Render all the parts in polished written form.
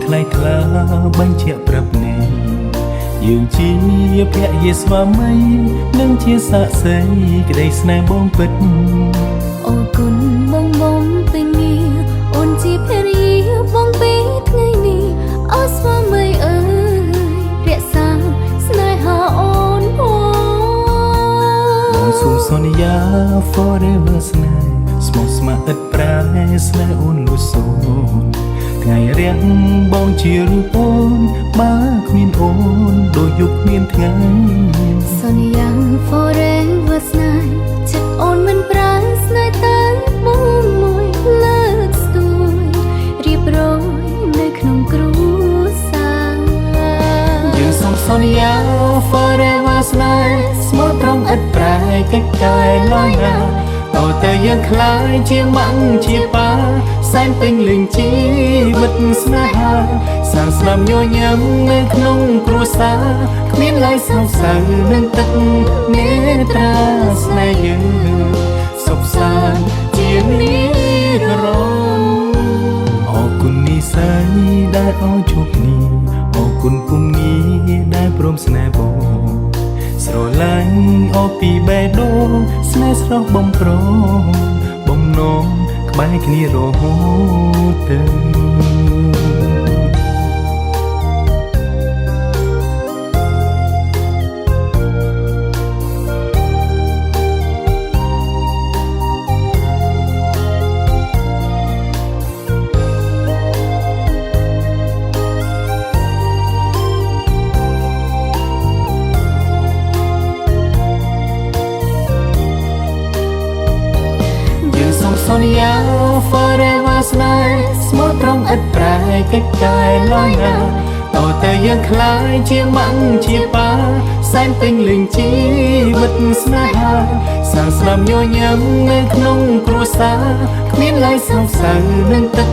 ថ្លៃថ្លាបញ្ជាក់ប្រាប់អ្នកយើងជាភរិយាស្វាមីនិងជាសាក្សីក្តីស្នេហ៍បងពិតអរគុណបងពេញងារអូនជាភរិយាបងពេលថ្ងៃនេះអរស្វាមីអើយរក្សាស្នេហាអូនបងសូមសន្យា forever ស្នេហ៍ស្មោះស្ម័គ្រឥតប្រែស្នេហ៍អូនលួចសូនថ្ងៃរាំងបងជារូបអូនបើគ្មានអូនដូចយប់គ្មានថ្ងៃសន្យា forever ស្នេហ៍ចិត្តអូនមិនប្រែស្នេហ៍តែបងមួយលើកស្ទួយរៀបរយនៅក្នុងគ្រួសារយើងសូមសន្យា forever ស្នេហ៍ស្មោះត្រង់ឥតប្រែកិច្ចការឡើយណាតើតែយើងខ្លាយជាម៉ាក់ជាប៉ាសែនពេញលេងជីវិតស្នេហាសានស្នាមញញឹមនៅក្នុងគ្រួសារគ្មានឡើយសង្ស័យនឹងទឹកនេត្រាស្នេហ៍យើងសុខសាន្តជានិរន្តរ៍អរគុណនិស្ស័យដែលឲ្យជួបគ្នាអរគុណពុំងារដែលព្រមស្នេហ៍បងស្រឡាញ់អស់ពីបេះដូងស្នេហ៍ស្រស់បំព្រងបំណងក្បែរគ្នារហូតទៅសន្យា forever ស្នេហ៍ស្មោះត្រង់ឥតប្រែកិច្ចការឡើយណាតើតែយើងខ្លាយជាម៉ាក់ជាប៉ាសែនពេញលេងជីវិតស្នេហាសានស្នាមញញឹមនៅក្នុងគ្រួសារគ្មានឡើយសង្ស័យនឹងទឹក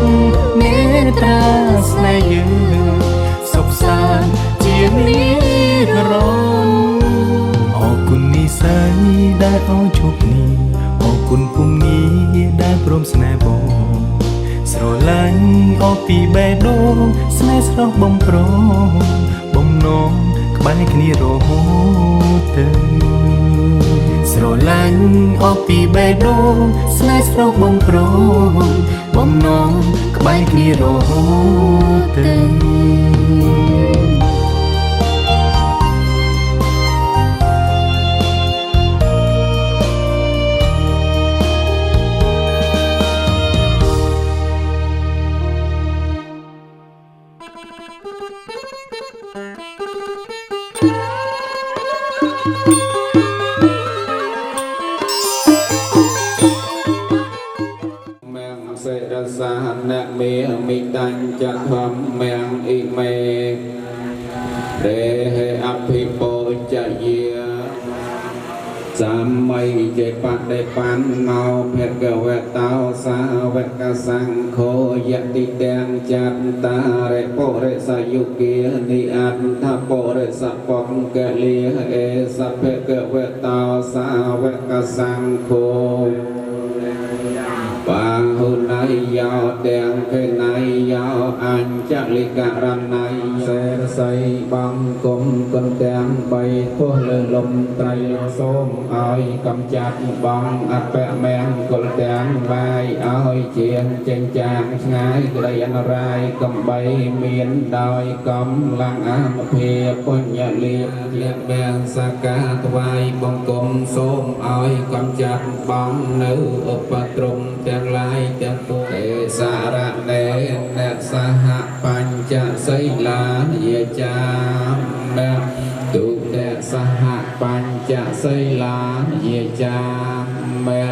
នេត្រាស្នេហ៍យើងសុខសាន្តជានិរន្តរ៍អរគុណនិស្ស័យដែលឲ្យជួបគ្នាអរគុណពុំងារដែលព្រមស្នេហ៍បងស្រឡាញ់អស់ពីបេះដូងស្នេហ៍ស្រស់បំព្រងបំណងក្បែរគ្នារហូតទៅស្រឡាញ់អស់ពីបេះដូងស្នេហ៍ស្រស់បំព្រងបំណងក្បែរគ្នារហូតទៅអ្នកមេមិតាញ់ចធម្មមាំងអ៊ីមេរេហេអភិពោចយាសាមីចេបដេបានណោភគវតោសាវកសង្ឃោយតិទាំងចន្តារិពុរិសយុគានិអន្តពុរិសពង្កលិអេសភគវតោសាវកសង្ឃោបាហ៊ុណៃយោទាំងកេណៃយោអញ្ចលិករណៃសេរស័យបងគុំគុណទាំង3ពោះលើលំត្រៃសូមឲ្យកំចាត់បងអពមង្គលទាំងវាយឲ្យជាងចេញចាងឆ្ងាយក្តីអនរាយកំបីមានដោយកំឡាំងអនុភាពបញ្ញលៀបជាបែងសកាថ្វាយបង្គំសូមឲ្យកំចាត់បងនៅឧបទ្រពទាំងឡាយទាំងពុទ្ធេសារៈនេអ្នកសហបញ្ចសីលាយាចាមេទុតិសហបញ្ចសីលាយាចាមេ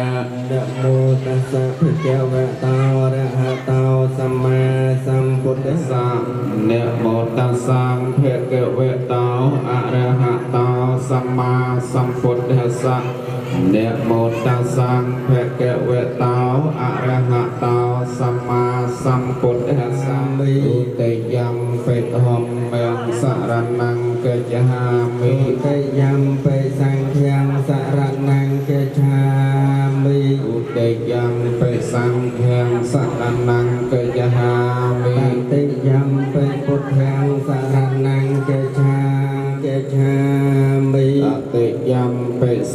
នមោតស្សៈភគវតោអរហតោសម្មាសម្ពុទ្ធស្សៈនមោតស្សៈភគវតោអរហតោសម្មាសម្ពុទ្ធស្សៈនមោតស្សៈភគវតោអរហតោសម្មាសម្ពុទ្ធស្សៈមិទេយំបេតហមមង្សរណង្កច្ឆាមិទេយំបេសង្ឃាំសរណង្កច្ឆាមិឧទេយំបេសង្ឃាំសរណង្កច្ឆាមិទេយំបេ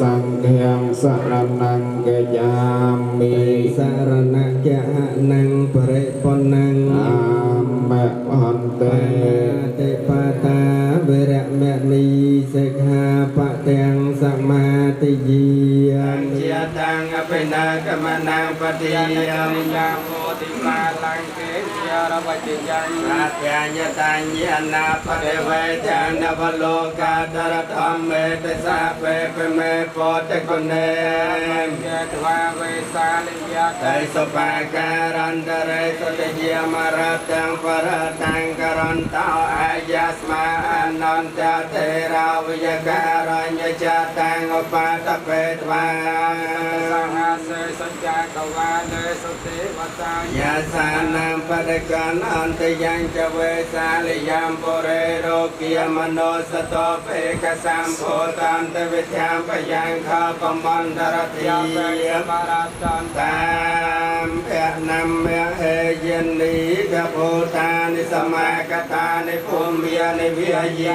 สังฆังสรณังกัจจามิสรณะยะนังปริปุณังอามะหันเตติปาตาเวระเมณีสิกขาปะเตียงสมาธิยันเจตังอภินากมนังปฏิยัมยาโมติมาลังเกยารวัจยังนาเปียญตัญญานาปะเทเวจานวโลกาตระธรรมเมตสาเปเปเมโพธิกุเนมเจตวาเวสาลิยาไตสปาการันตเรสุติเยมรตังปรตังกรันตาอายัสมานันตเทราวิยการัญญจตังอุปาตเปตวาสังหาเสสัจจกวาเลสุติวัตายาสานังปะเดกันอันตยังจะเวสาลิยามปุเรโรกิยมโนสโตเปกสัมโพตันตวิทยามปยังข้าปมันตรติยมรัตตันตามเอะนัมเมเอเยนีกะโพตานิสมากตานิภูมิยานิวิยย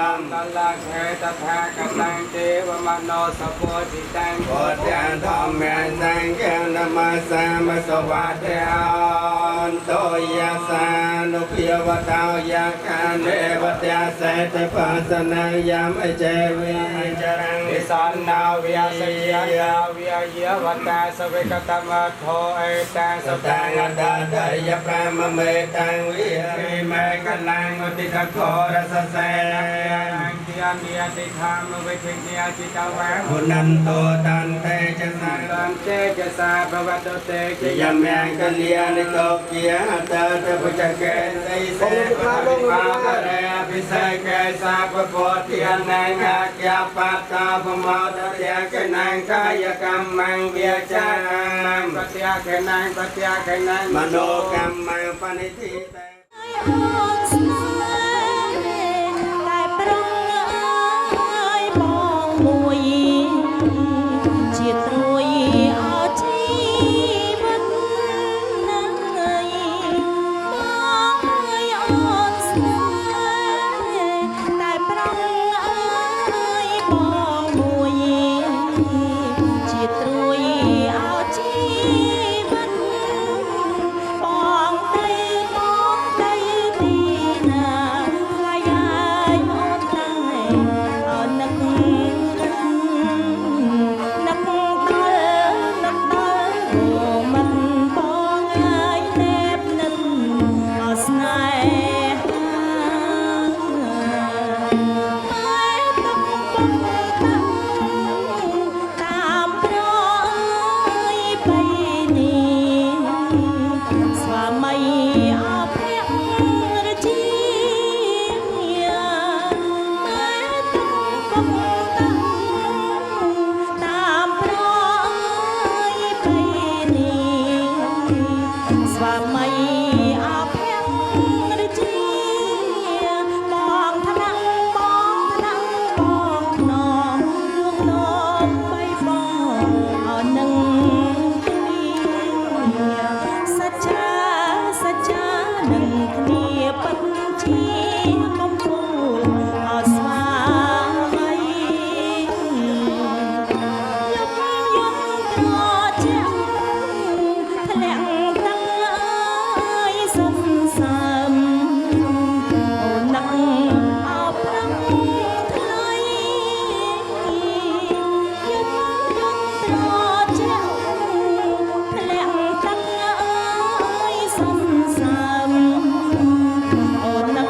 ามตลักเหตถากัตังเทวมโนสโพธิตังโพธิอันธรรมเมสังเกนมัสสามสวัสดิอันโตยาสานุพิยวตายาคาเนวตยาเสตปัสนังยามเจวิจรังวิสันนาวิยาสยาวิยาวัตตาสเวกตมัทโทเอตังสตังอัตตายพระมเมตังวิริเมกัลังอุติตโครสเสยังเทียมีอติธรรมเวทิเนียจิตาวะหุนันโตตันเตจสังตันเตจสาภวัตเตจยมยังกัลยาณิโกเกียอัตตะปุจจเกสิเสปะวิภาคเรภิเสกสาปโพธิอนังอาเกียปัตตาภมอตเตียกนังกายกรรมังเวียจามปฏิยาเกนังปฏิยาเกนังมโนกรรมังปณิทิเต អូនស្នេហ៍តែប្រងអើយបងមួយជាត្រួយអស់ជីវិតណាស់បងអើយអូនស្នេហ៍តែប្រងអើយបងមួយជាត្រួយអស់ជីវិតបងទៅបងទៅទីណាខ្លាយហើយអូនតែអូននឹកដល់អូមិនបងអើយណែបនឹងអស្នេហាតែទុកពុកតាមប្រអើយបៃនេះស្វាមីអភរជាតែទុកពុកតាមប្រអើយបៃនេះស្វាមីអភរជាបងថ្នាក់បងថ្នាក់បងខ្នងលួងលោមបីបងអរនឹងគ្នាសច្ចានឹងគ្នាពិតជាកំពូលអស្វាមីយប់ត្រជាក់ធ្លាក់ទឹកអើយសុំសើមអូននឹកអោបព្រឹងថ្លៃយប់ត្រជាក់ធ្លាក់ទឹកអើយសុំសើមអូននឹក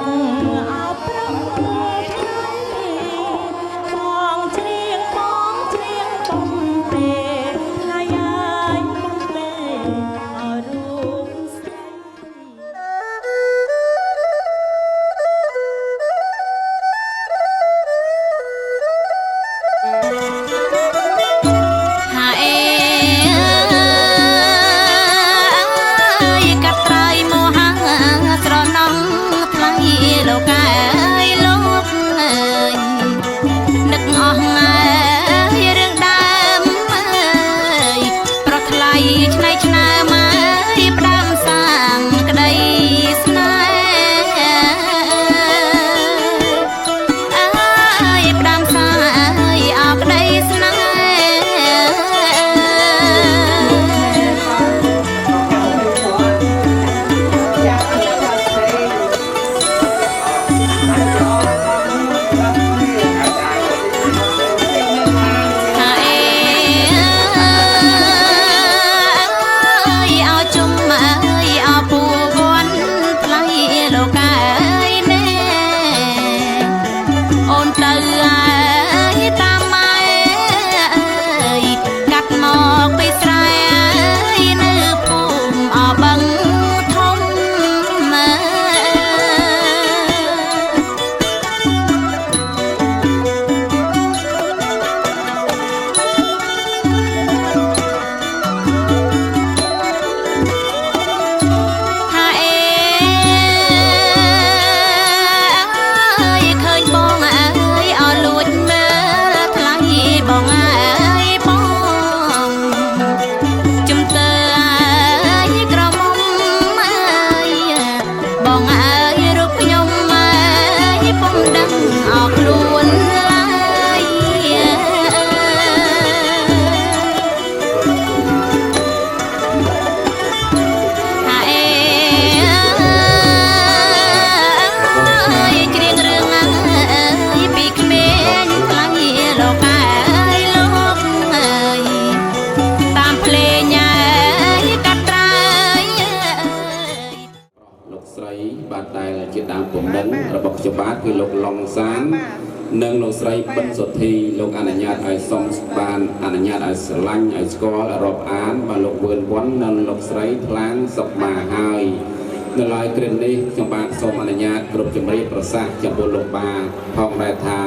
ดังออกลวนลายหาเอ๋เกรียงเรื่องปีกเมนกลางโลกายโลกตามเพลงใหญ่กัดไร លោកស្រីបាទដែលជាដើមពំនិនរបស់ខ្ញុំបាទគឺលោកឡុងសាននិងលោកស្រីបិនសុធីលោកអនុញ្ញាតឲ្យសុំបានអនុញ្ញាតឲ្យស្រឡាញ់ឲ្យស្គាល់រាប់អានបាទលោកវឿនវ័ននិងលោកស្រីថ្លាងសុខមាហើយនៅឡើយគ្រានេះខ្ញុំបាទសូមអនុញ្ញាតគ្រប់ជំរាបប្រសាសន៍ចំពោះលោកបាទផងដែរថា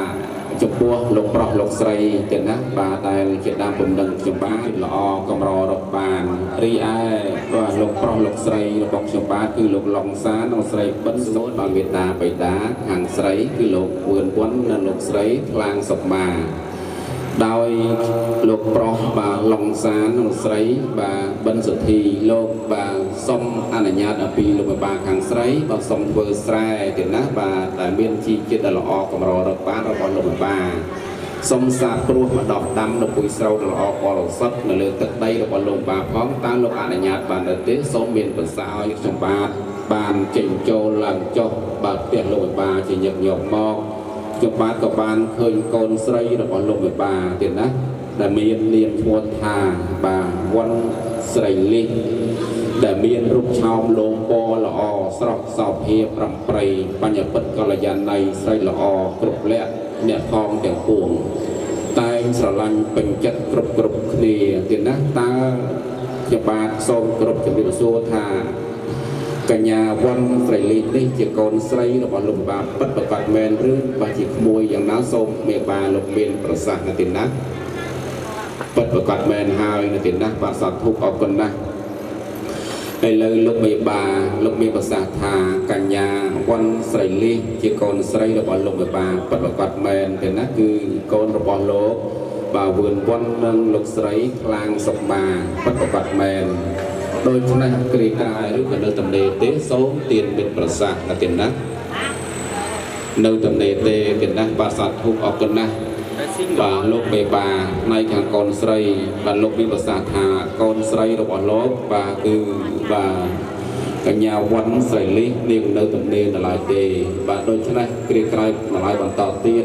ចំពោះលោកប្រុសលោកស្រីទៀតណាបាទដែលជាដើមពំនិនខ្ញុំបាទល្អកម្ររកបានរីឯបាទលោកប្រុសលោកស្រីរបស់ខ្ញុំបាទគឺលោកឡុងសាននិងស្រីបិនសុទ្ធបានមេតាបៃតាខាងស្រីគឺលោកវឿនវ័ននិងលោកស្រីថ្លាងសុខមាដោយលោកប្រុសបាទឡុងសាននិងស្រីបាទបិនសុធីលោកបាទសូមអនុញ្ញាតអំពីលោកបាខាងស្រីបាទសូមធ្វើស្រែទៀតណាបាទតែមានជីជាតិដ៏ល្អកម្ររកបានរបស់លោកបាសូមសាបព្រោះមកដកដាំនៅពុយស្រូវដ៏ល្អបរិសុទ្ធនៅលើទឹកដីរបស់លោកបាផងតើលោកអនុញ្ញាតបានទៅទេសូមមានប្រសាឲ្យខ្ញុំបាទបានចេញចូលឡើងចុះបាទផ្ទះលោកបាជាញឹកញាប់មកខ្ញុំបាទក៏បានឃើញកូនស្រីរបស់លោកវិបាទៀតណាដែលមាននាមឈ្មោះថាបាទវ័នស្រីលីដែលមានរូបឆោមលោមពណ៌ល្អស្រស់សោភាប្រំប្រៃបញ្ញពិតកល្យាណីស្រីល្អគ្រប់លក្ខអ្នកផងទាំងពួងតែងស្រឡាញ់ពេញចិត្តគ្រប់គ្នាទៀតណាតើខ្ញុំបាទសូមគ្រប់ជំរាបសួរថាកញ្ញាវ័នស្រីលីនេះជាកូនស្រីរបស់លោកបាពិតប្រកបមែនឬបើជាក្មួយយ៉ាងណាសូមមេបាលោកមានប្រសាសន៍ណាទៀតណាពិតប្រកបមែនហើយណាទៀតណាបាទសាធុអរគុណណាស់ឥឡូវលោកមេបាលោកមានប្រសាសន៍ថាកញ្ញាវ័នស្រីលីជាកូនស្រីរបស់លោកមេបាពិតប្រកបមែនទៀតណាគឺកូនរបស់លោកបាទវឿនវ័ននិងលោកស្រីថ្លាងសុខមាពិតប្រកបមែនដោយឆ្នេះគ្រាក្រែឬក៏នៅតំណេទេសូមទានមិត្តប្រសាសន៍ណាទៀតណានៅតំណេទេទៀតណាបាទសាធុអរគុណណាស់បាទលោកមេបាផ្នែកខាងកូនស្រីបាទលោកមានប្រសាសន៍ថាកូនស្រីរបស់លោកបាទគឺបាទកញ្ញាវ័នស្រីលីនាងនៅតំណេនៅឡើយទេបាទដូច្នេះគ្រាក្រែនៅឡើយបន្តទៀត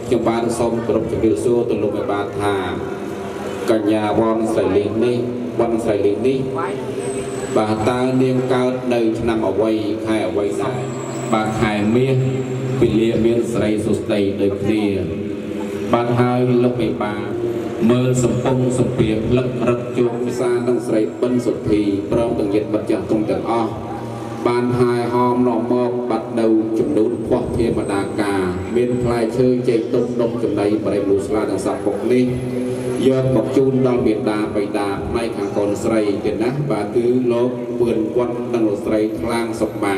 ខ្ញុំបានសូមគោរពជម្រាបសួរទៅលោកមេបាថាកញ្ញាវ័នស្រីលីនេះវ័នស្រីលីនេះបាទតើនាងកើតនៅឆ្នាំអ្វីខែអ្វីដែរបាទខែមាសពីលាមានស្រីសុស្ដីដូចគ្នាបាទហើយលោកមេបាមើលសំពងសំពៀងលឹករឹកជួបវិសានឹងស្រីបិនសុធីព្រមទាំងញាតិមិត្តចាស់ទុំទាំងអស់បានហើយហោមនាំមកបាត់នៅចំនួនភ័ព្វធម្មតាការមានផ្លែឈើចេកទុំដុំចំណីបរិមូស្លាទាំងសពពុកនេះយកមកជូនដល់មេដាបៃតាផ្នែកខាងកូនស្រីទៀតណាបាទគឺលោកវឿនវ័ននិងលោកស្រីថ្លាងសុខមា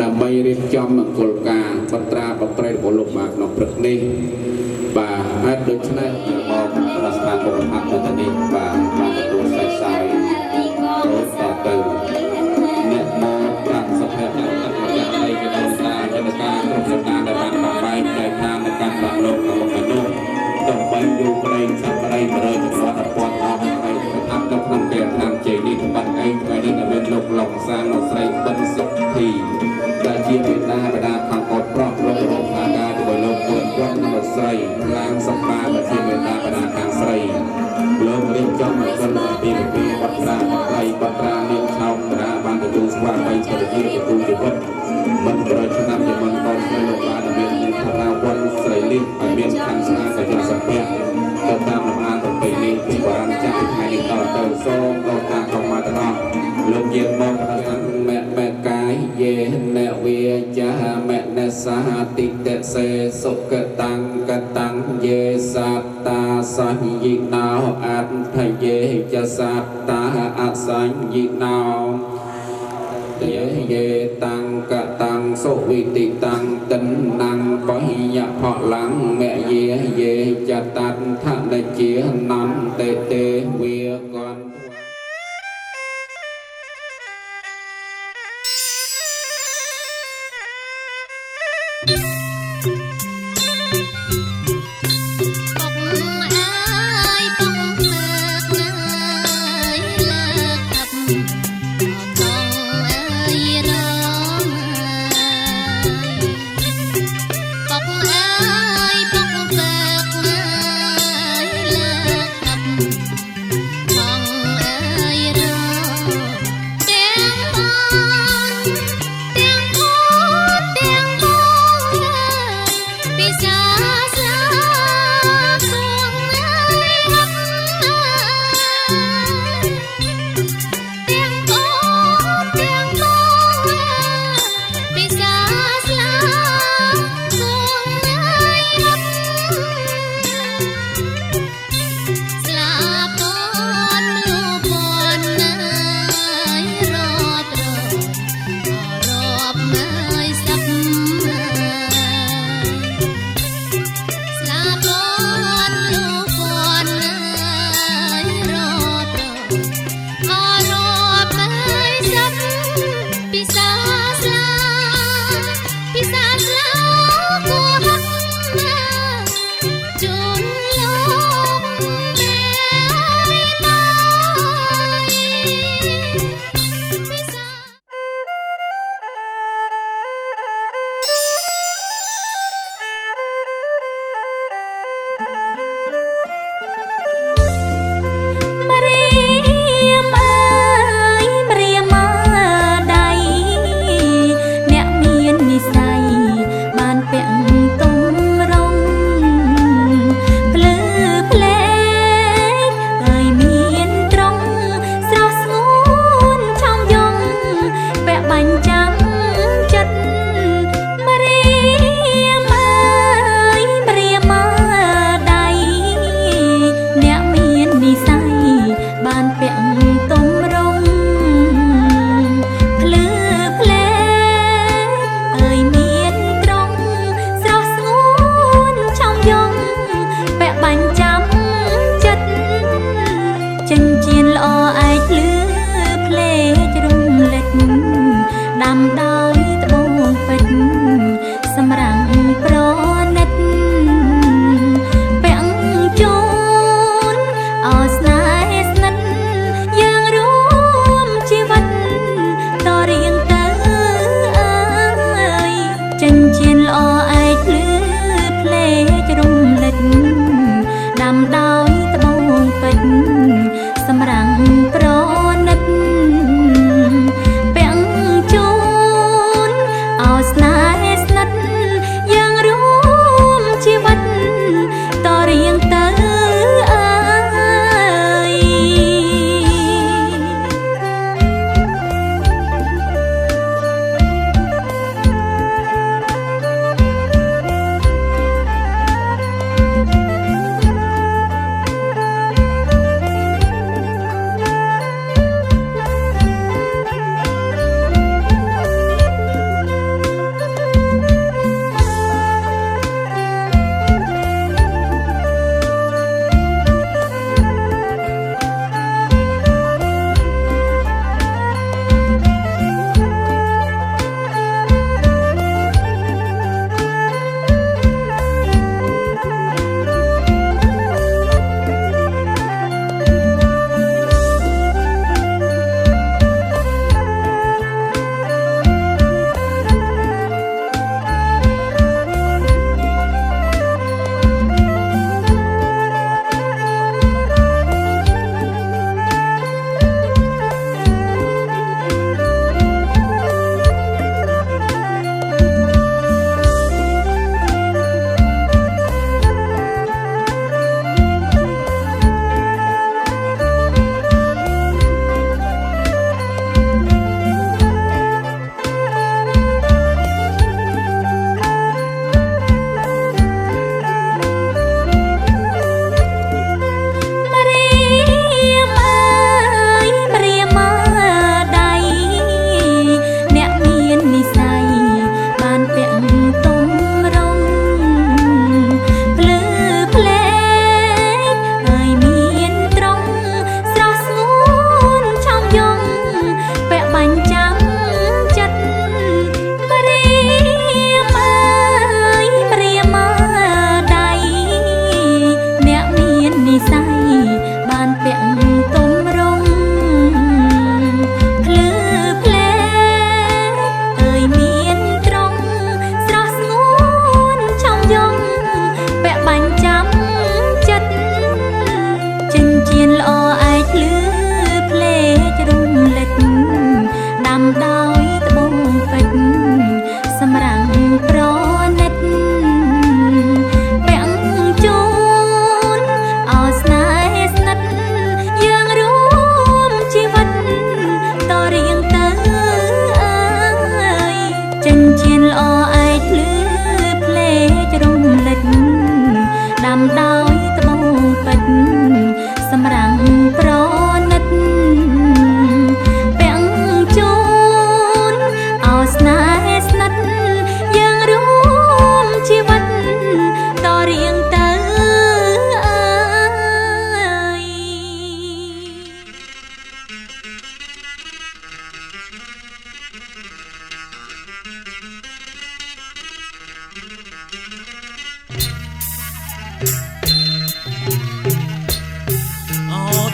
ដើម្បីរៀបចំមង្គលការបត្រាបត្រីរបស់លោកមកក្នុងព្រឹកនេះបាទហើយដូច្នេះមកប្រសាសន៍របស់អត្តតនេះបាទបានទទួលសាយសាយចូលតទៅអ្នកមកប្រាក់សុភ័ក្រទឹកមកយ៉ាងไรជាដូនតាចន្ទការគ្រប់សតាដែលបានបំបែកតែតាមនៅកាន់ប្រាក់លោករបស់មនុស្សដើម្បីយូរប្រេងសប្តិបរិយជាវត្តពតអស់ហើយប្រថាប់នៅក្នុងគេឋានជ័យនេះបាត់ឯងថ្ងៃនេះមានលោកឡុងសានលោកស្រីបិនសុធីដែលជាបិតាខាងអត់ប្រុសលោករកអាការរបស់លោកវឿនវ័ននិងលោកស្រីឡាងសម្បាដែលជាបិតាខាងស្រីលោករៀបចំមកសិនពីបត្រាបត្រៃបត្រានាងឆោមតាបានទទួលស្វាមីស្រីជាគូជីវិតមិនប្រយឆ្នាំជាមិនតស្រីលោកបានមានថាវ័នស្រីលីឲ្យមានខាងស្នាកញ្ញាសម្ភារទៅតាមលំអានប្រពៃណីពីបុរាណចាស់ពីថ្ងៃនេះតទៅសូមដល់តាមក្នុងមកទាំងអស់លោកយាងមកប្រធានមេកាយយេអ្នកវាចាមេនសាតិតេសេសុគតាំងកតាំងយេសត្តាសញ្ញិណោអត្ថយេចសត្តាអសញ្ញិណោយេតាំងកតាំងសុវិតិតាំងតិនណាំងបញ្ញផឡាំងមយេយេចតដ្ឋនជានន្តទេវាកន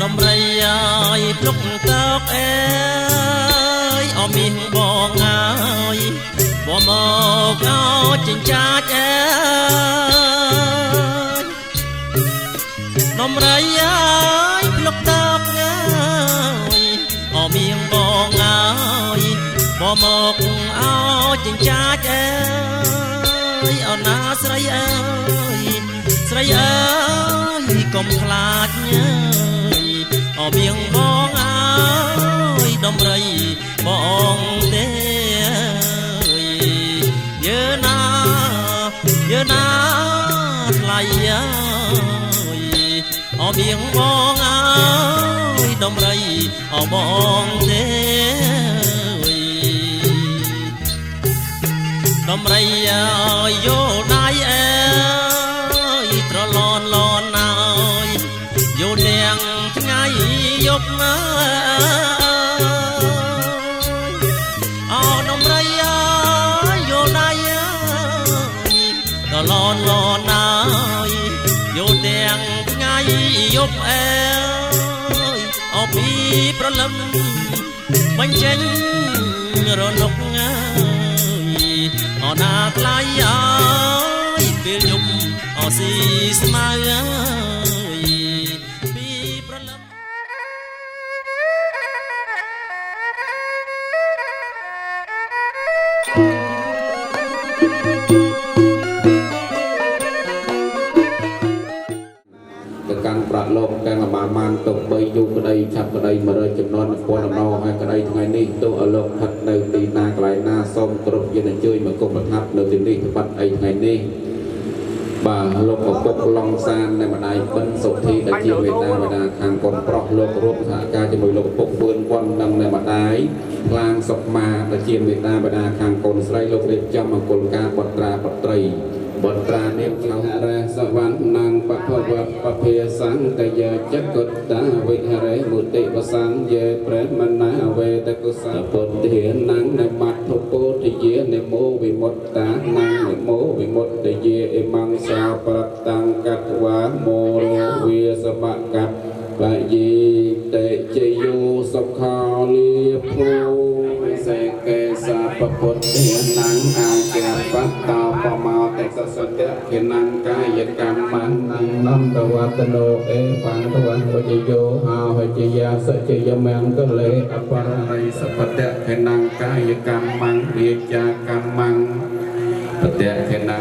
ដំរីឲ្យភ្លុកតោកអើយអមីងបងហើយบ่មកអោចិញ្ចាចអើយដំរីឲ្យភ្លុកតោកអើយអមីងបងហើយบ่មកអោចិញ្ចាចអើយអូនណាស្រីអើយស្រីអើយកុំខ្លាចញើយអមៀងបងអើយដំរីបងទេយើណាថ្លៃអើយអមៀងបងអើយដំរីអបងទេដំរីអើយយោដៃអើយត្រឡនលនអើយយោនាងថ្ងៃយប់អើយអោដំរីអើយយោដៃអើយត្រឡនលនអើយយោនាងថ្ងៃយប់អើយអោពីប្រលឹមបញ្ចេញរលកអើយអណាថ្លៃអើយពេលយប់អស៊ីស្មៅអើយពីប្រលឹមទៅកាន់ប្រាក់លោកទាំងអាបានទុក3យុគក្តីឆាប់ក្តី100ចំនួន1000ដំណោហើយក្តីថ្ងៃនេះទោះឲ្យលោកផិតនៅទីណាកន្លែងណាសូមគ្រប់យានអញ្ជើញមកគុំប្រថាប់នៅទីនេះបាត់អីថ្ងៃនេះបាទលោកឪពុកឡុងសាននៅម្ដាយបិនសុធីដែលជាវេតាវេតាខាងកូនប្រុសលោករួមសហការជាមួយលោកឪពុកពឿនពាន់នឹងនៅម្ដាយខ្លាងសុកម៉ាដែលជាវេតាវេតាខាងកូនស្រីលោករៀបចំមង្គលការបត្រាបត្រីបត្រានាមឆ្លងរៈសវណ្ណังបភវៈបភាសង្កយចកុតតាវិហរេមុតិវសង្យេប្រេមណាវេតកុសលពុទ្ធានังនមត្ថពុទ្ធយានិមោវិមុតតានังនិមោវិមុតយាអិមង្សាប្រតੰកតវាមោរវាសមកៈបយិតេជយោសុខោលីភូវិសេកេសាពពុទ្ធានังអង្គបតតោបមោតេសសតៈគិនੰកាយកម្មੰនន្តវតនោអេបានតវនវជយោហោហជយាសជយមង្គលេអបររិសបតៈគិនੰកាយកម្មੰវិជាកម្មੰបតៈគិនੰ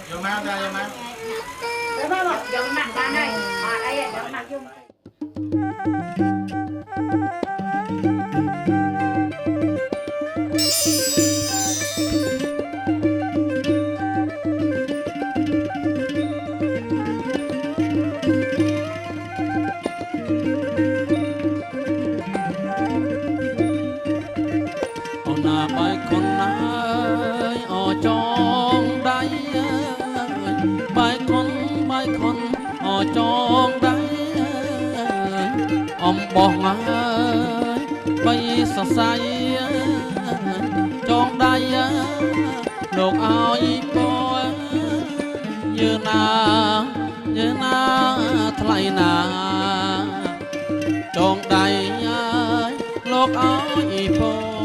យកមកតាយកមកទៅមកយកមកបានហើយអត់អីយកមកយកអូនណាបាយខុនណាយអចងដៃបាយខុនអចងដៃអំបោះហើយបីសរសៃចងដៃលោកឲ្យពណ៌យើណាថ្លៃណាចងដៃហើយលោកឲ្យពណ៌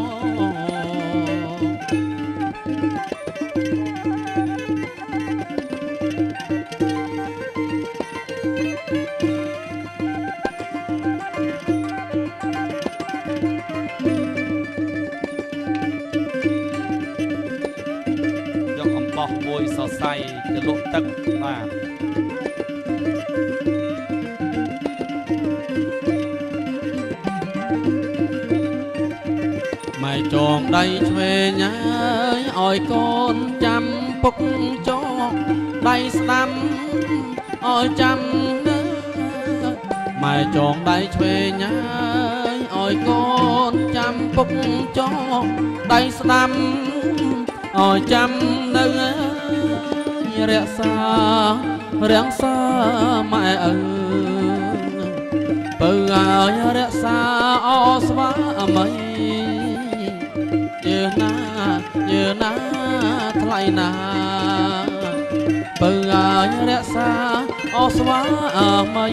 មួយសរសៃទៅលក់ទឹកបាទម៉ែចងដៃឆ្វេងហើយកូនចាំពុកចងដៃស្ដាំឲ្យចាំនៅម៉ែចងដៃឆ្វេងហើយកូនចាំពុកចងដៃស្ដាំឲ្យចាំនៅរក្សាម៉ែ បើឲ្យរក្សាអស្វាមីយើណាថ្លៃណាបើឲ្យរក្សាអស្វាមី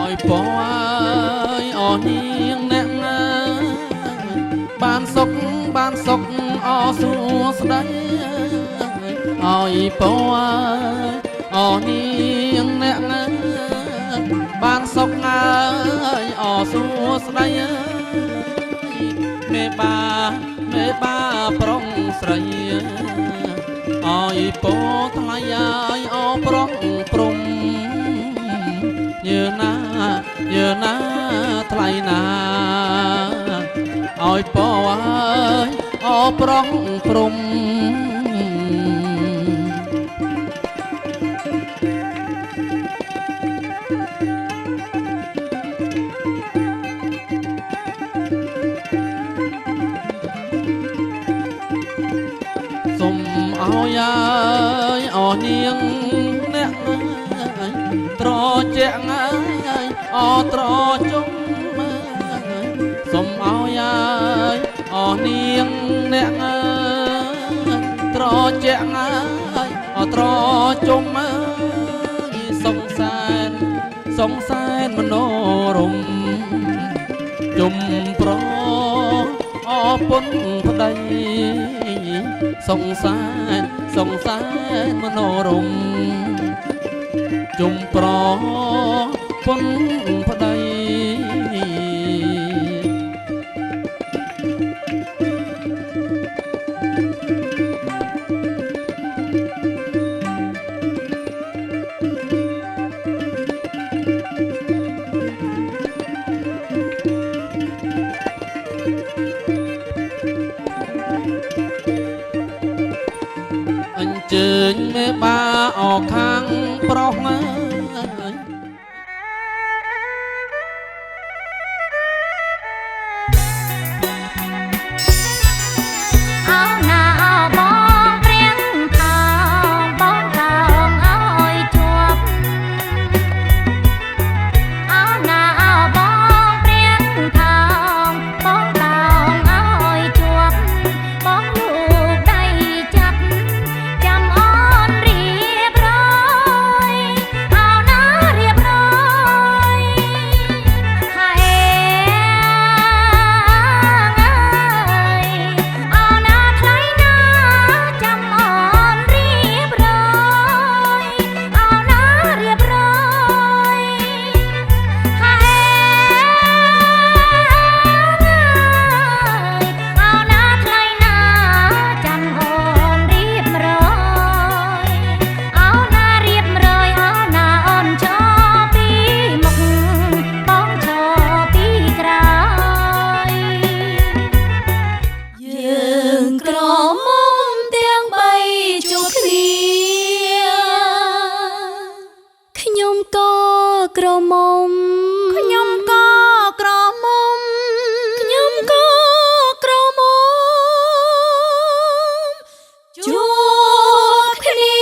ឲ្យពណ៌អស់នាងអ្នកណាបានសុខអសួស្ដីឲ្យពណ៌អស់នាងអ្នកណាបានសុខហើយអសួស្ដីមេបាប្រុងស្រីឲ្យពណ៌ថ្លៃឲ្យអប្រុងព្រំយើណាថ្លៃណាឲ្យពណ៌ហើយអប្រុងព្រំសុំឲ្យអស់នាងអ្នកត្រជាក់អត្រជុំសុំឲ្យអស់នាងអ្នកត្រជាក់អត្រជុំសង្សែនមនោរម្យជុំប្រអពុនប្តីសង្សែនមនោរម្យជុំប្រពុនប្តីអញ្ជើញមេបាអកខាងប្រុសណាក្រមុំខ្ញុំក៏ក្រមុំខ្ញុំក៏ក្រមុំជួបគ្នា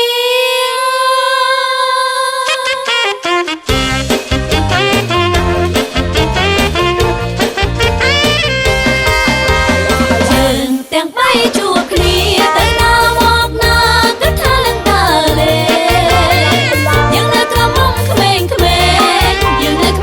យើងទាំងបីជួបគ្នាទៅណាមកណាគិតថាឡើងតើលេយើងនៅក្រមុំក្មេងៗយើងនៅ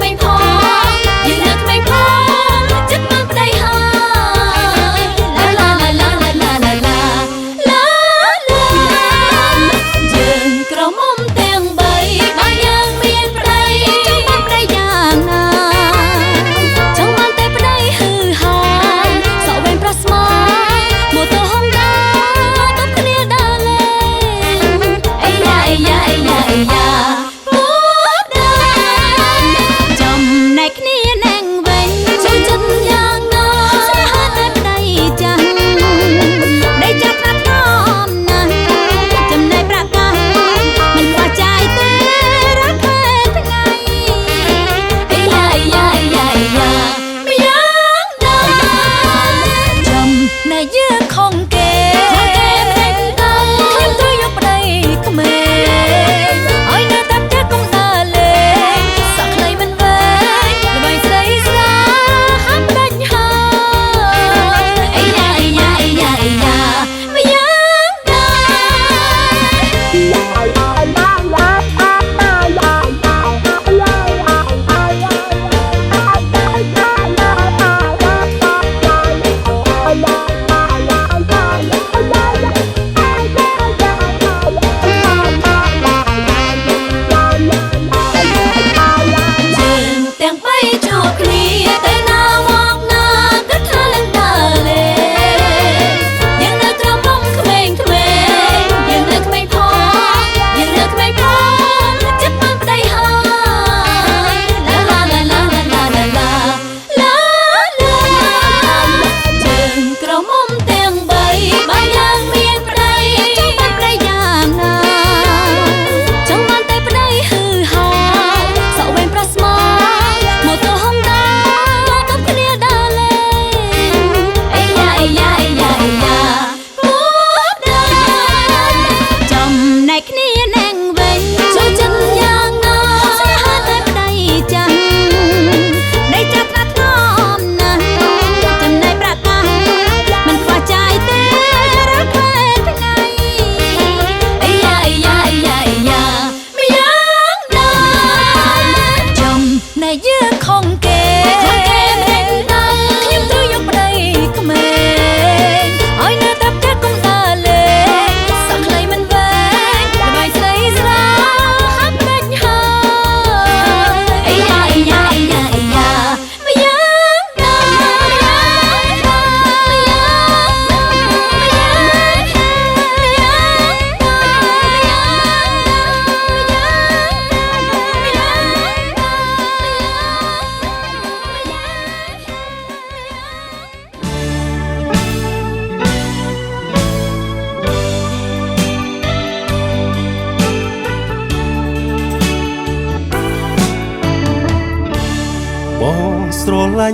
ស្រឡា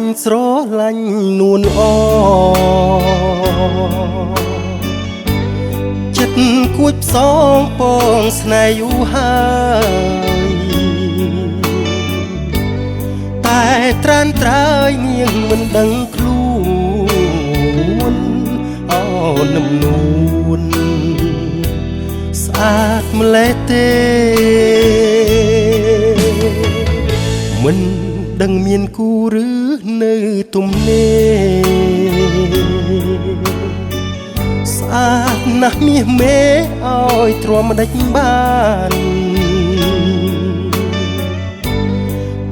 ញ់នួនអចិត្តគួចផ្សងពងស្នេហ៍យូរហើយតែត្រានត្រើយនាងមិនដឹងខ្លួនអូនឹមនួនស្អាតម្លេះទេមិនដឹងមានគូឬនៅទំនេរស្អាតណាស់មាសមេឲ្យទ្រាំម្ដេចបាន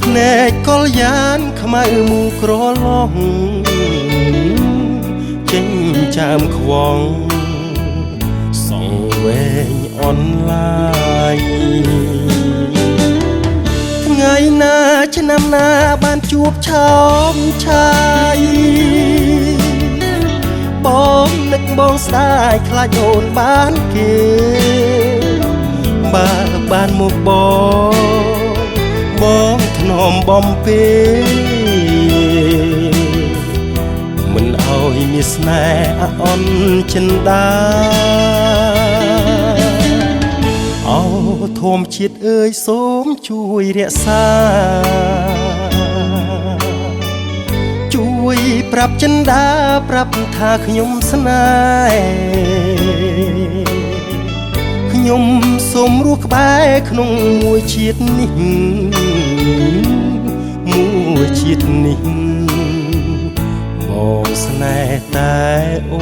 ភ្នែកកលយ៉ាងខ្មៅមូក្រឡោះចេញចាមខ្វងសងវែងអនឡាញថ្ងៃណាឆ្នាំណាបានជួបឆោមឆាយបងនឹកបងស្ដាយខ្លាចអូនបានគេបើបានមកបងធ្នមបំពេមិនឲ្យមានស្នេហ៍អន់ចិនដាអូធម្មជាតិអើយសូមជួយរក្សាជួយប្រាប់ចិនដាប្រាប់ថាខ្ញុំស្នេហ៍ខ្ញុំសូមរស់ក្បែរក្នុងមួយជាតិនេះមួយជាតិនេះបងស្នេហ៍តែអូ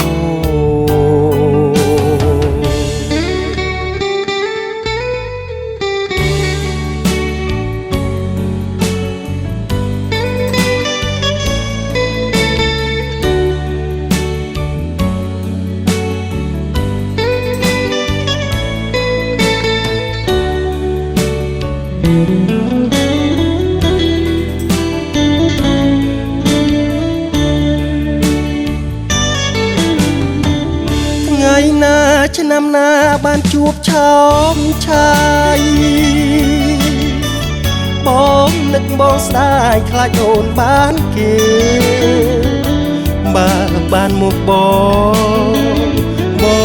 ថ្ងៃណាឆ្នាំណាបានជួបឆោមឆាយបងនឹកបងស្ដាយខ្លាចអូនបានគេបើបានមកប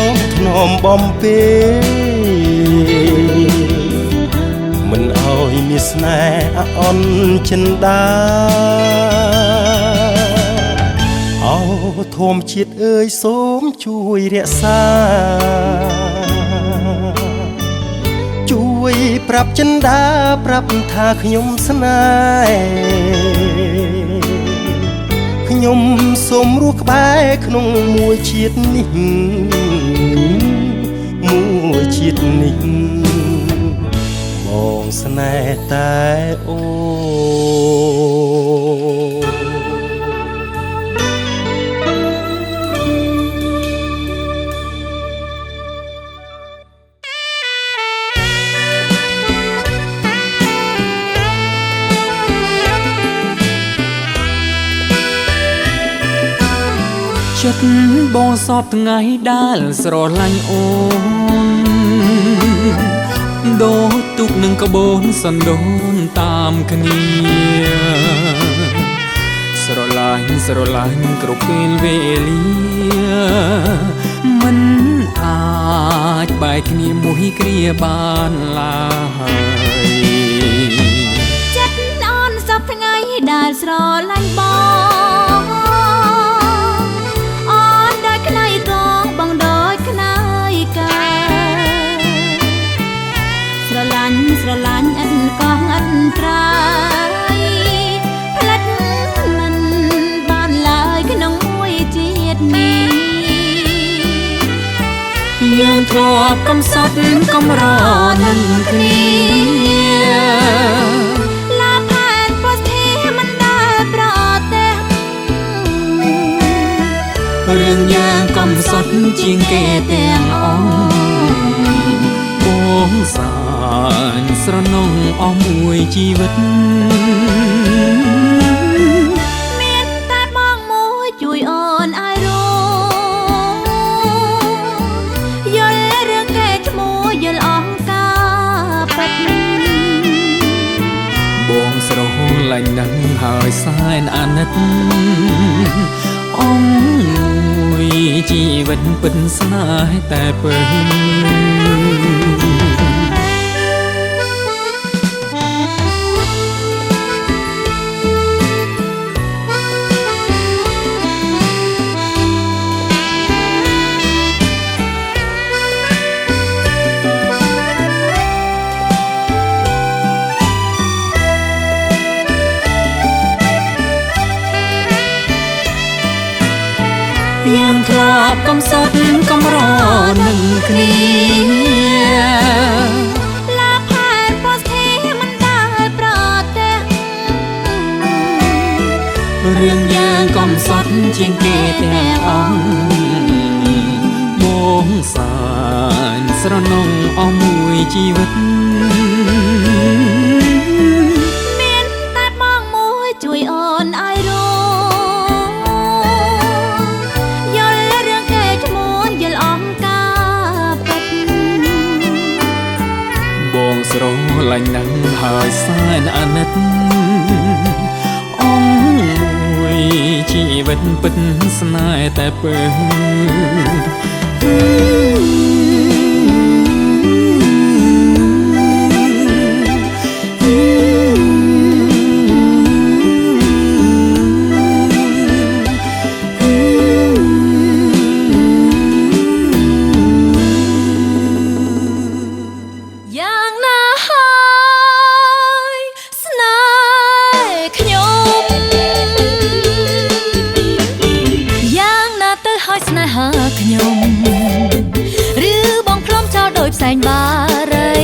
ងធ្នមបំពេមិនឲ្យមានស្នេហ៍អន់ចិនដាអូធម្មជាតិអើយសូមជួយរក្សាជួយប្រាប់ចិនដាប្រាប់ថាខ្ញុំស្នេហ៍ខ្ញុំសូមរស់ក្បែរក្នុងមួយជាតិនេះមួយជាតិនេះបងស្នេហ៍តែអូ ចិត្តបងសពថ្ងៃដែលស្រឡាញ់អូនដូចទុកនឹងក្បូនសណ្ដូនតាមគ្នាស្រឡាញ់គ្រប់ពេលវេលាមិនអាចបែកគ្នាមួយគ្រាបានឡើយចិត្តអូនសពថ្ងៃដែលស្រឡាញ់បងស្រឡាញ់អិនកងអិនត្រៃផ្លិតមិនបានឡើយក្នុងមួយជាតិនេះយើងធ្លាប់កំសត់កំរនឹងគ្នាឡាផែនពោះធាមិនដែលប្រទេសរឿងយើងកំសត់ជាងគេទាំងអង្គបងសានស្រណងអស់មួយជីវិតមានតែបងមួយជួយអូនឲ្យรู้យល់រឿងកែឈ្មោះយល់អង្ការពិតបងស្រ ឡាញ់នឹងហើយសែនអាណិតអងមួយជីវិតពិតស្នេហ៍តែពើយើងធ្លាប់កំសត់កំរនឹងគ្នាលាផែនពោះធីមិនដែលប្រទះរឿងយើងកំសត់ជាងគេទាំងអង្គបងសានស្រណងអស់មួយជីវិតមានតែបងមួយជួយអូនឲ្យរស្រឡាញ់នឹងហើយសែនអាណិតអងមួយជីវិតពិតស្នេហ៍តែពើផ្សែងបារី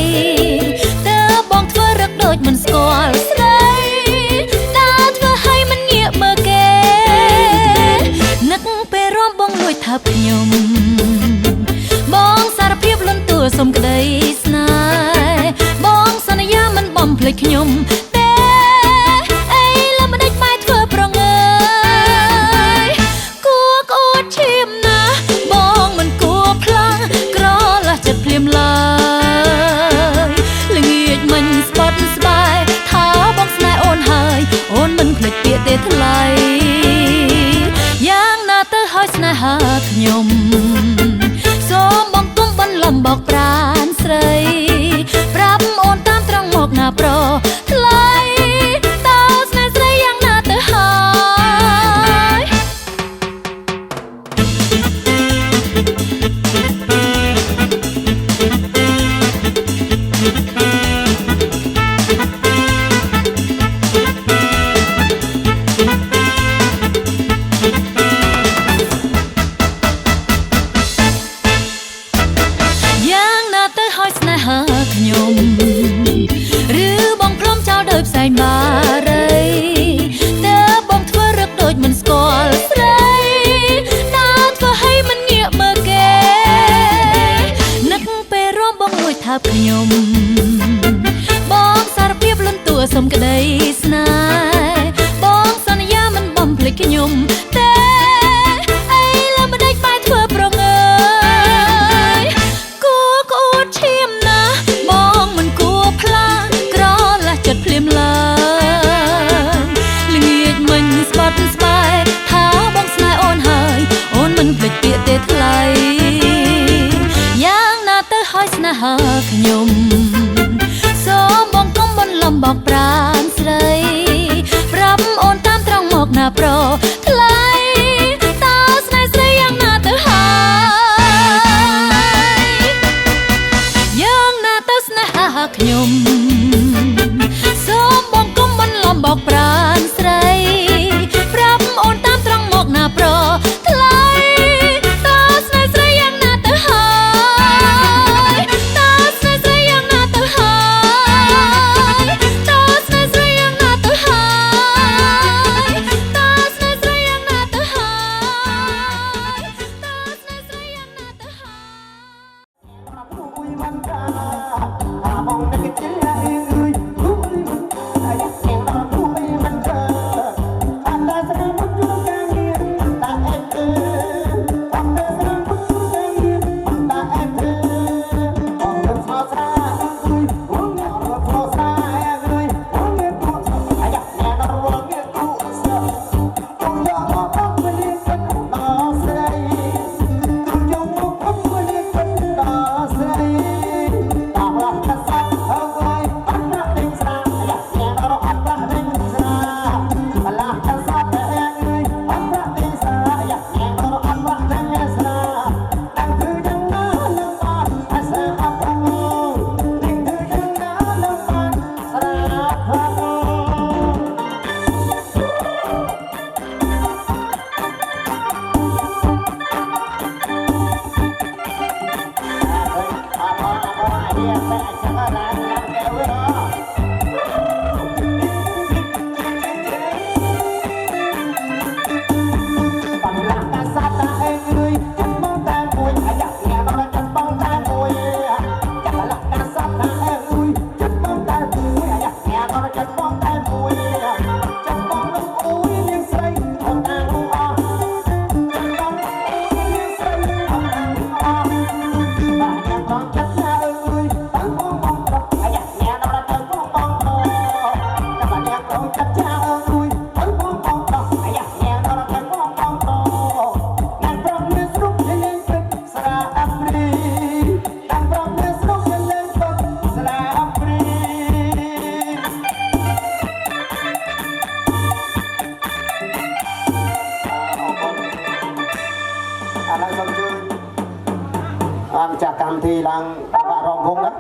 តើបងធ្វើរឹកដូចមិនស្គាល់ស្ដីតើធ្វើឲ្យមិនងាកមើលគេនឹកពេលរំបងលួចថាខ្ញុំបងសារភាពលន់តួសុំក្តីស្នេហ៍បងសន្យាមិនបំភ្លេចខ្ញុំទេអីលើមិនដេចបែរធ្វើប្រងើយគួរក្អួតឈាមណាបងមិនគួរផ្លាស់ក្រឡាស់ចិត្តភ្លាមឡើយល្ងាចមិញស្បត់ស្បាយថាបងស្នេហ៍អូនហើយអូនមិនភ្លេចពាក្យទេថ្លៃយ៉ាងណាទៅហើយស្នេហាខ្ញុំសូមបងគុំបន្លំបោកប្រានស្រីប្រាប់អូនតាមត្រង់មកណាប្រថ្លៃតើស្នេហ៍ស្រីយ៉ាងណាទៅហើយខ្ញុំឬបងព្រមចោលដោយផ្សែងបារីតើបងធ្វើរឹកដូចមិនស្គាល់ស្រីតើធ្វើឲ្យមិនងាកមើលគេនឹកពេលរំបងលួចថាខ្ញុំបងសារភាពលន់តួសុំក្តីស្នេហ៍បងសន្យាមិនបំភ្លេចខ្ញុំទេអីលើមិនដេចបែរធ្វើប្រងើយគួរក្អួតឈាមបងមិនគួរផ្លាស់ក្រឡាស់ចិត្តភ្លាមឡើយល្ងាចមិញស្បត់ស្បាយថាបងស្នេហ៍អូនហើយអូនមិនភ្លេចពាក្យទេថ្លៃយ៉ាងណាទៅហើយស្នេហាខ្ញុំសូមបងគុំបន្លំបោកប្រានស្រីប្រាប់អូនតាមត្រង់មកណាប្រថ្លៃតើស្នេហ៍ស្រីយ៉ាងណាទៅហើយយ៉ាងណាទៅស្នេហាខ្ញុំសូមបងគុំបន្លំបោកប្រានស្រីប្រាប់អូនតាមត្រង់មកណាប្រថ្លៃតើស្នេហ៍ស្រីយ៉ាងណាទៅហើយតើស្នេហ៍ស្រីយ៉ាងណាទៅហើយតើស្នេហ៍ស្រីយ៉ាងណាទៅហើយតើស្នេហ៍ស្រីយ៉ាងណាទៅហើយតើស្នេហ៍ស្រីយ៉ាងណាទៅហើយ ធីឡើងបាក់រំភងណា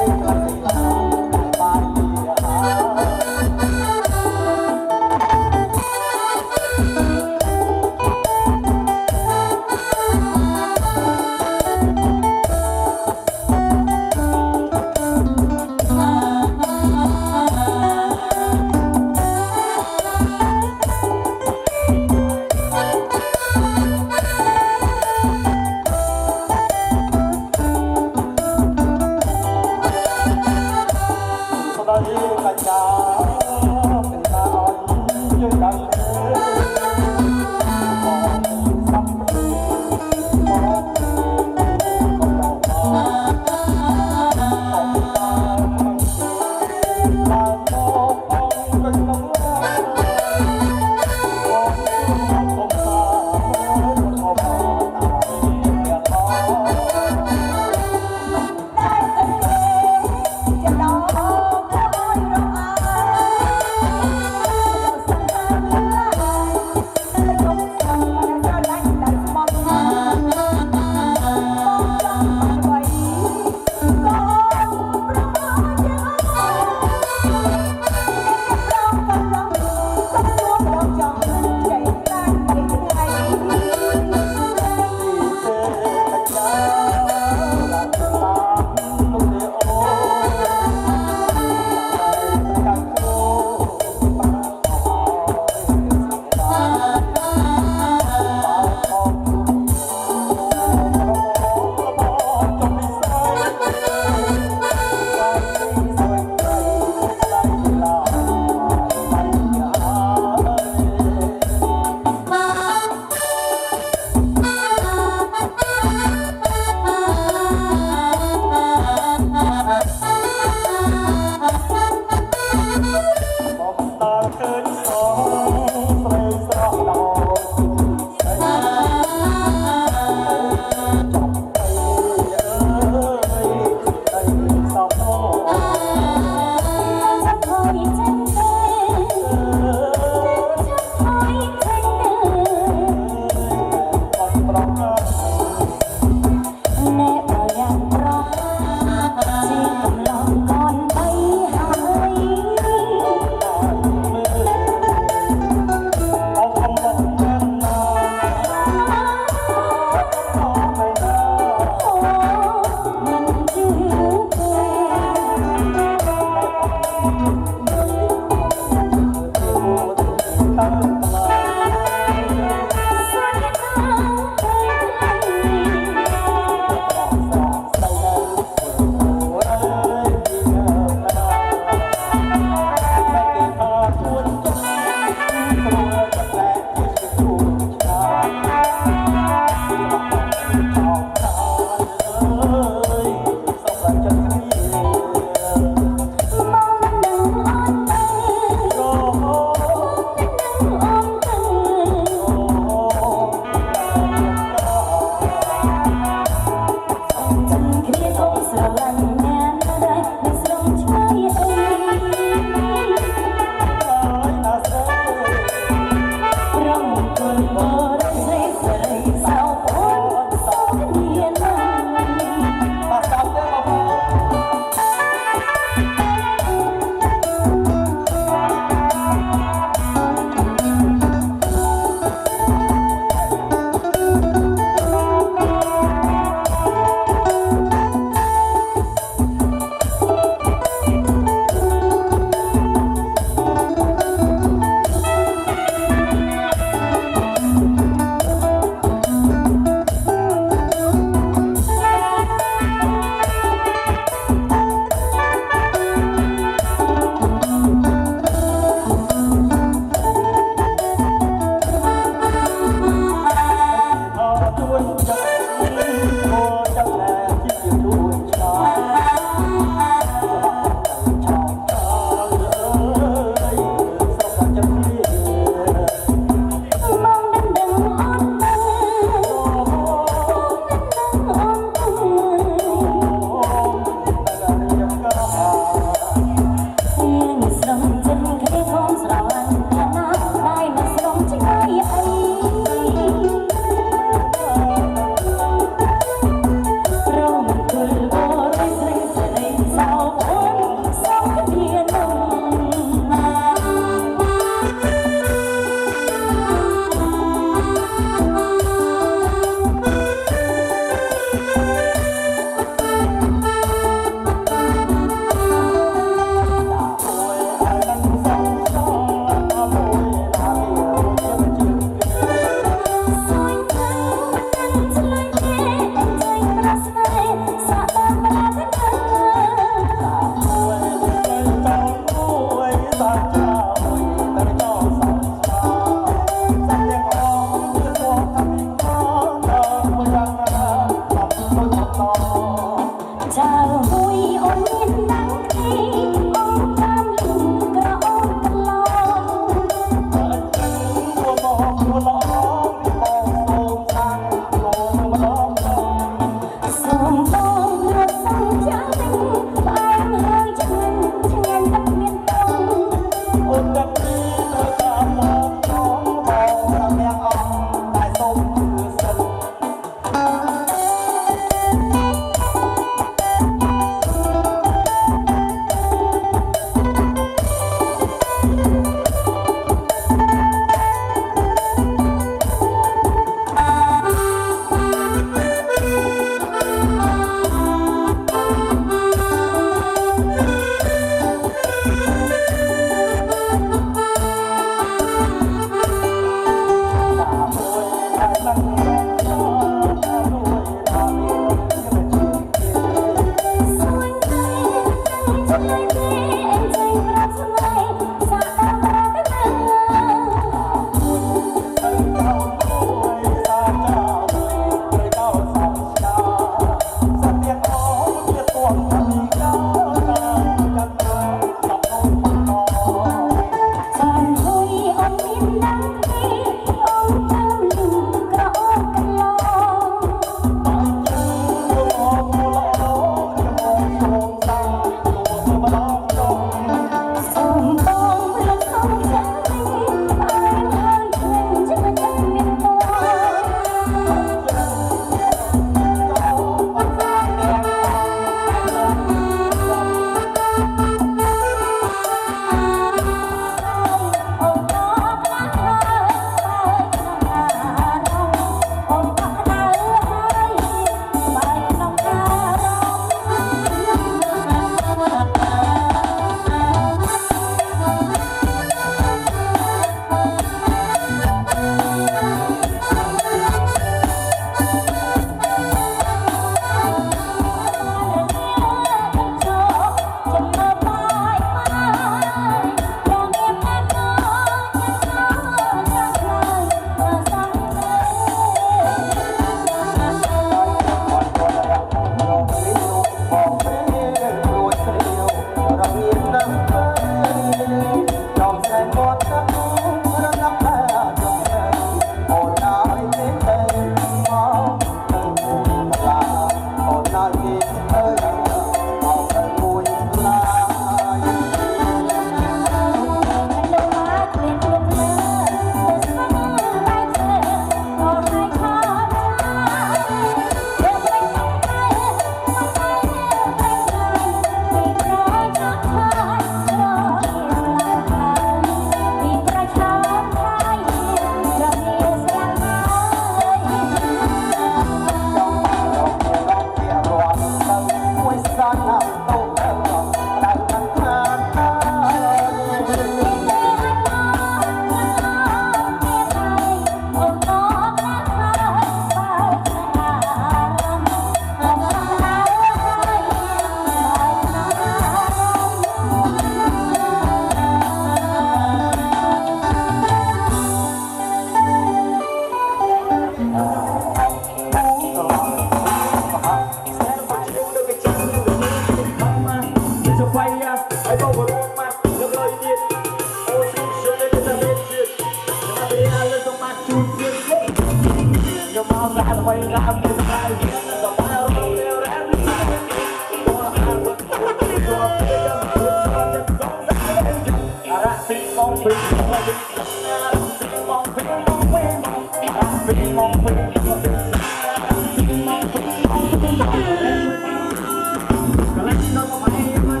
Kalau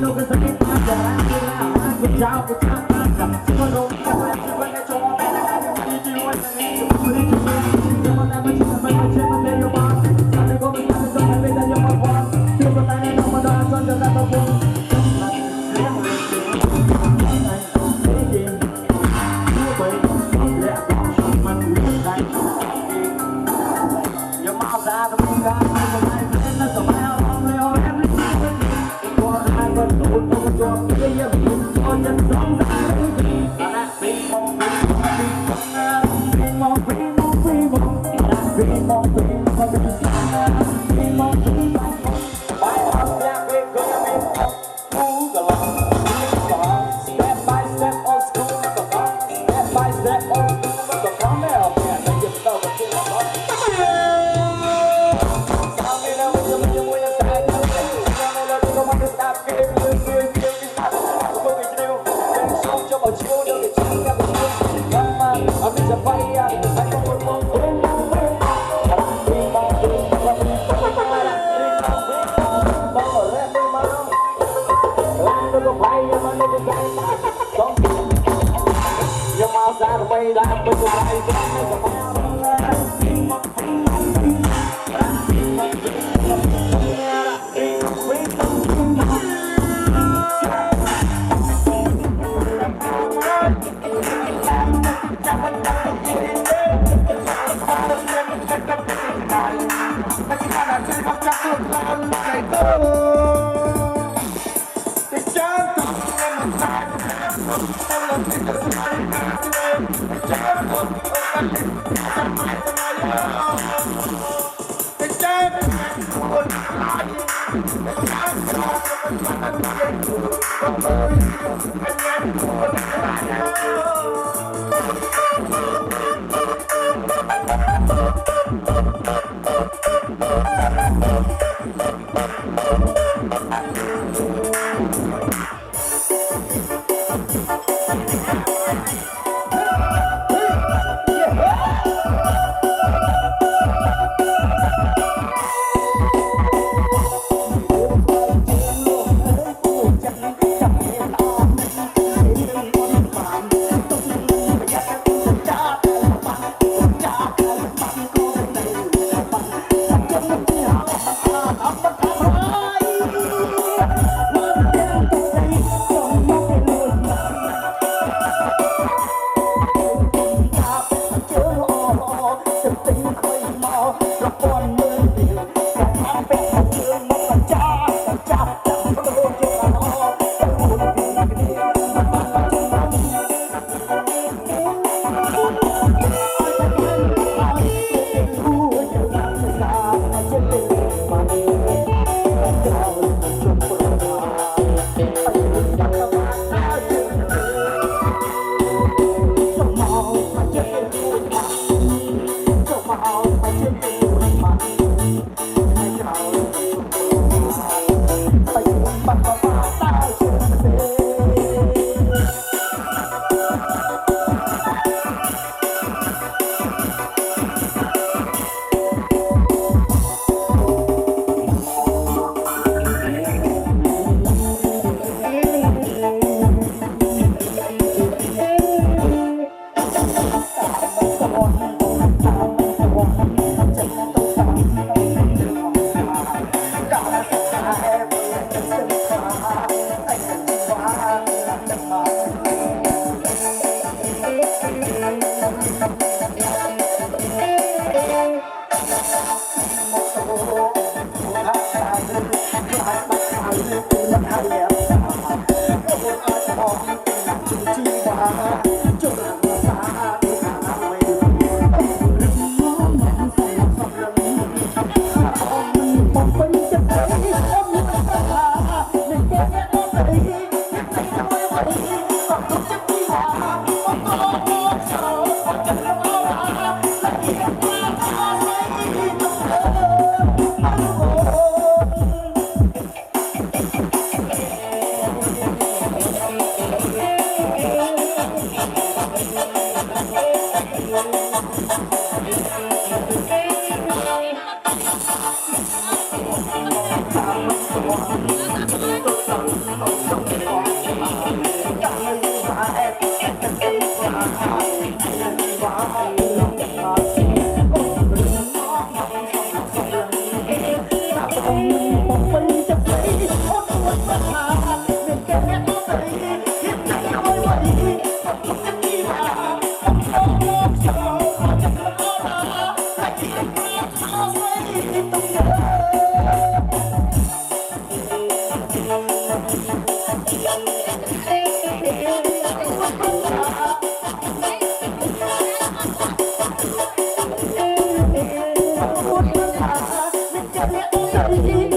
Hãy subscribe cho kênh Ghiền Mì Gõ để không bỏ lỡ Hãy subscribe cho kênh Ghiền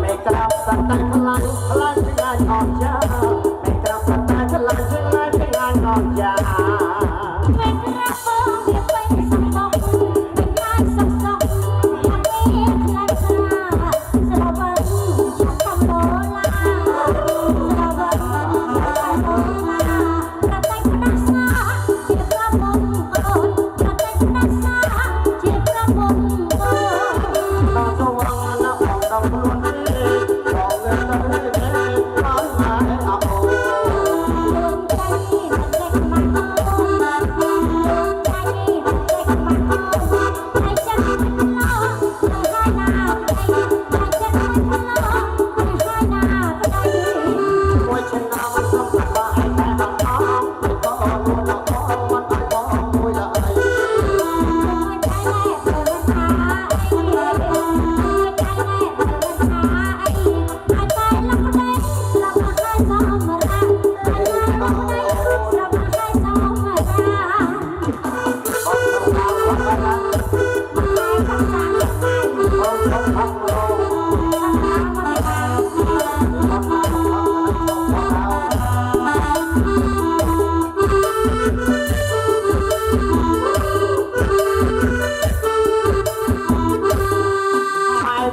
Mì Gõ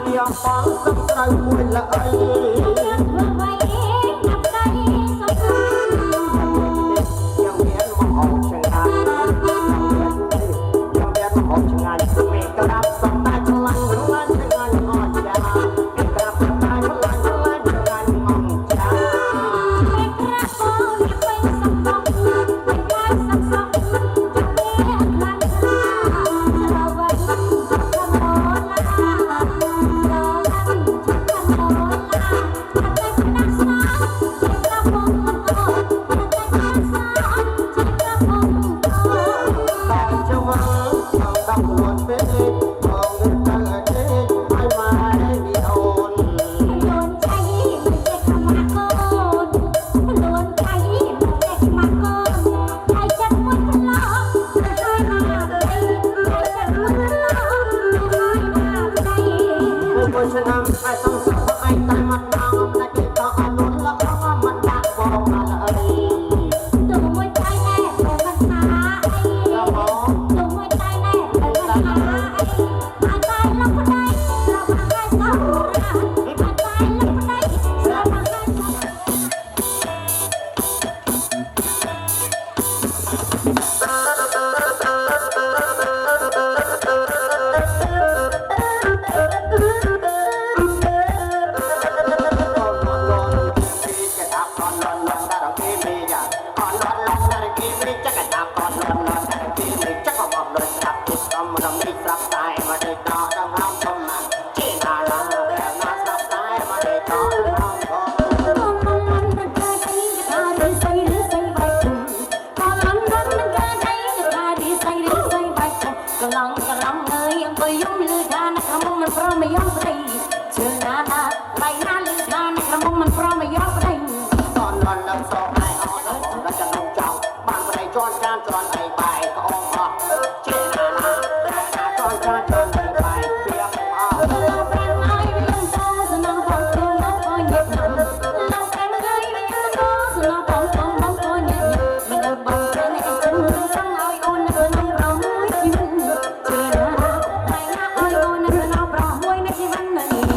để không bỏ lỡ យកប្តីជឿណាណាឡៃណាលឺថាអ្នកក្រមុំមិនព្រមមកយកប្តីតនលន់នឹងសោកឯអត់ដល់ចង់ចង់បានប្តីជន់ចានជន់អីបាយក៏អងអស់ជឿណាណាជន់ចានជន់អីបាយពីអស់ប្រាំហើយវិញតោសនងបងជន់មកអញញឹកណាស់លោកប្រាំហើយវិញតោសនងបងជន់មកអញញឹកមិនដល់បងជន់ឯងជន់សងឲ្យអូននៅក្នុងប្រមួយជីវិតជឿណាណាឡៃណាឲ្យអូននៅក្នុងប្រមួយនៃជីវិតនេះ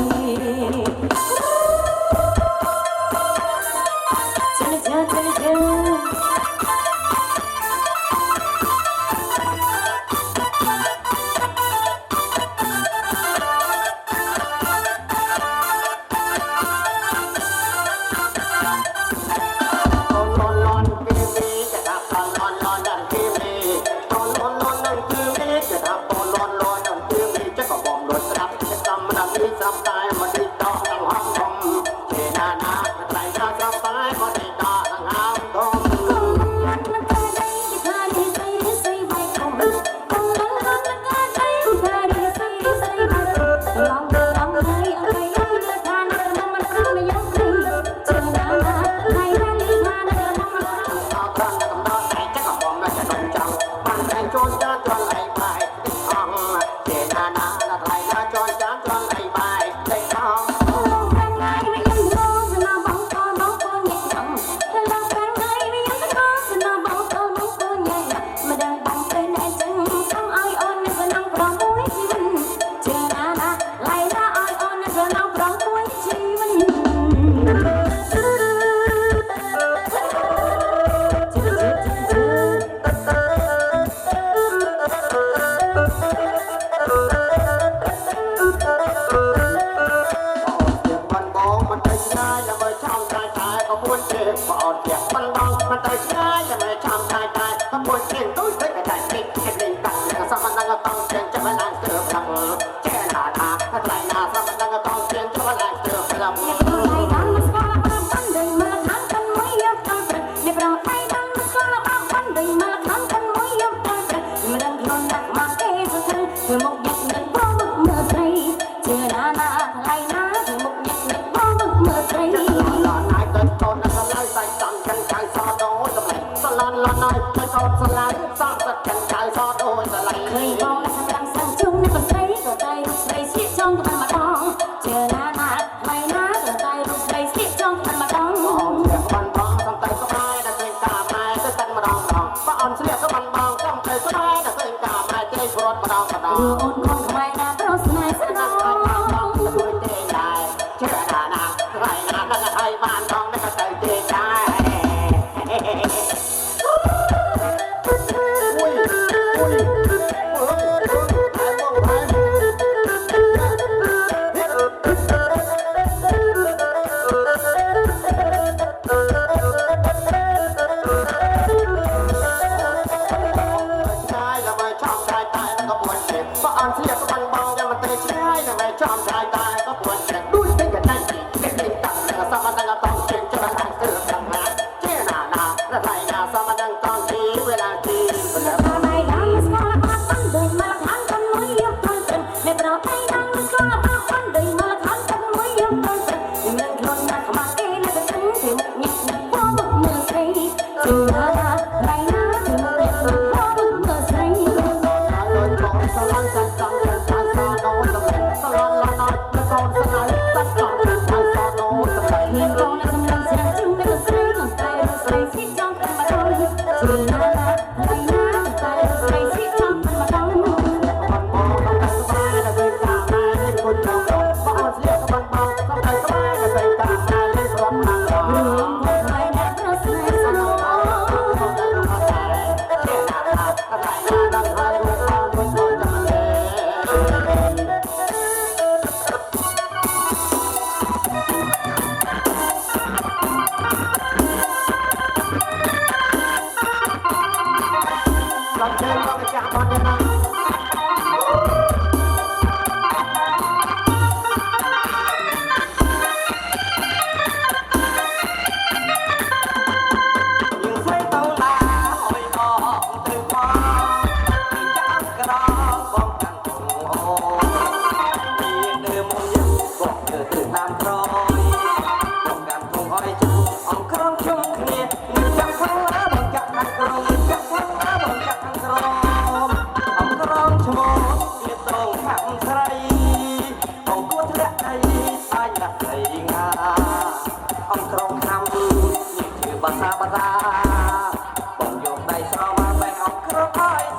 Hãy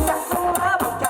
subscribe cho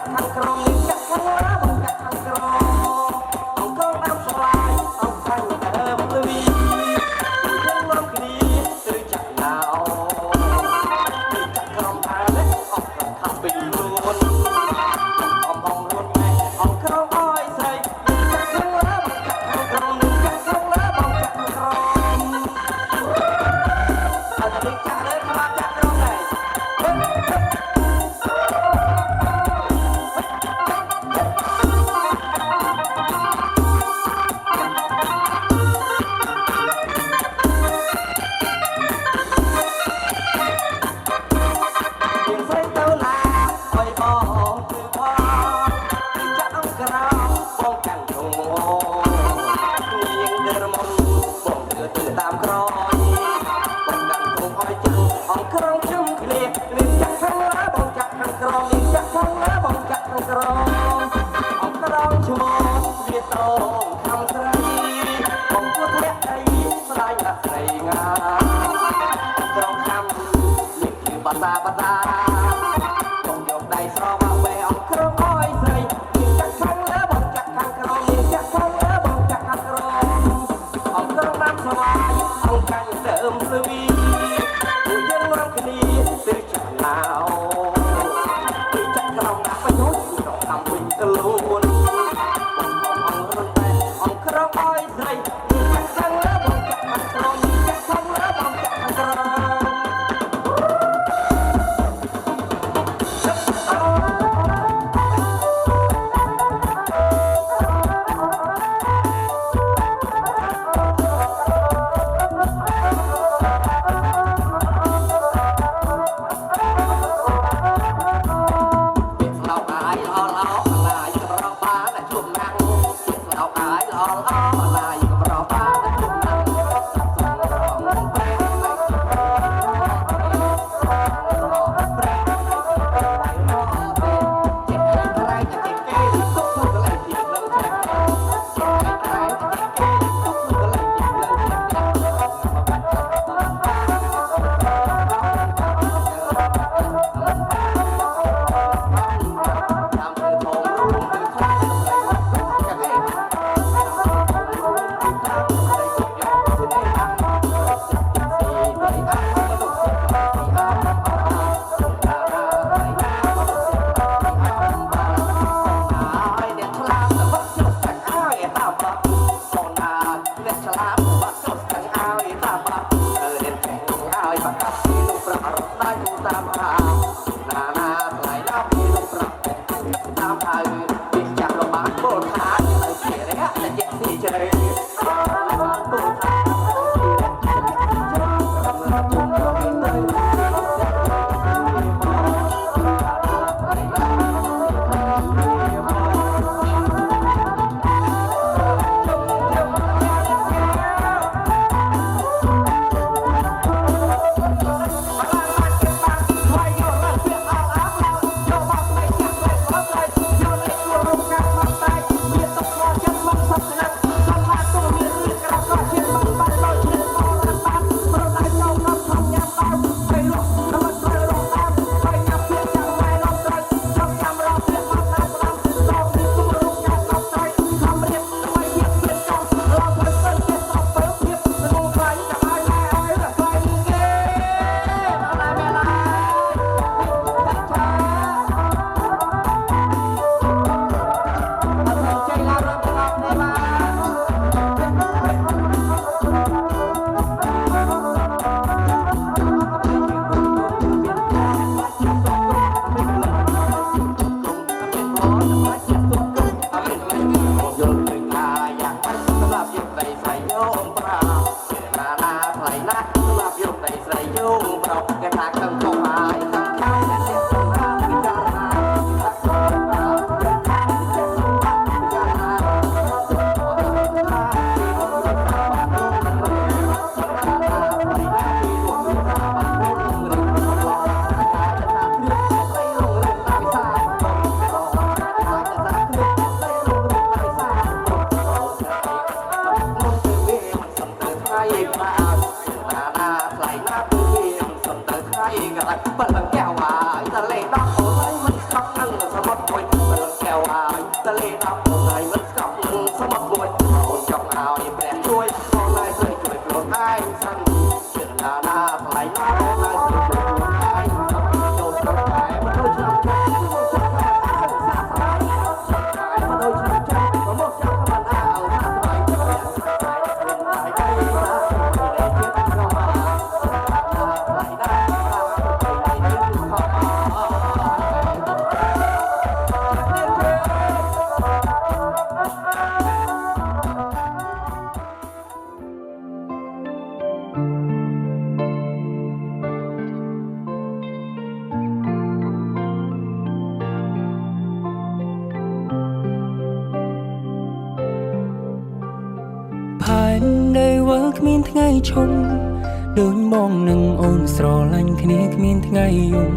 kênh Ghiền Mì Gõ để không bỏ lỡ ช็อกนั่งสมัครมวยมันแก้วหายทะเลน้ำคนไหนมันกับสมัครมวยคนจับหาวแปลกช่วยมองนายช่วยโปรดได้สั้นเจอหน้าภายหน้าได้ช่วยโปรดได้โดนทำร้ายมันโดนทำร้ายมันโดนทำร้ายมันโดนทำร้ายมันโดนทำร้ายมันเอาทำร้ายมันเอาทำร้ายมันเอาทำร้ายมันผ่านได้ว่าគ្មានថ្ងៃឈប់ដូចបងនឹងអូនស្រឡាញ់គ្នាគ្មានថ្ងៃយំ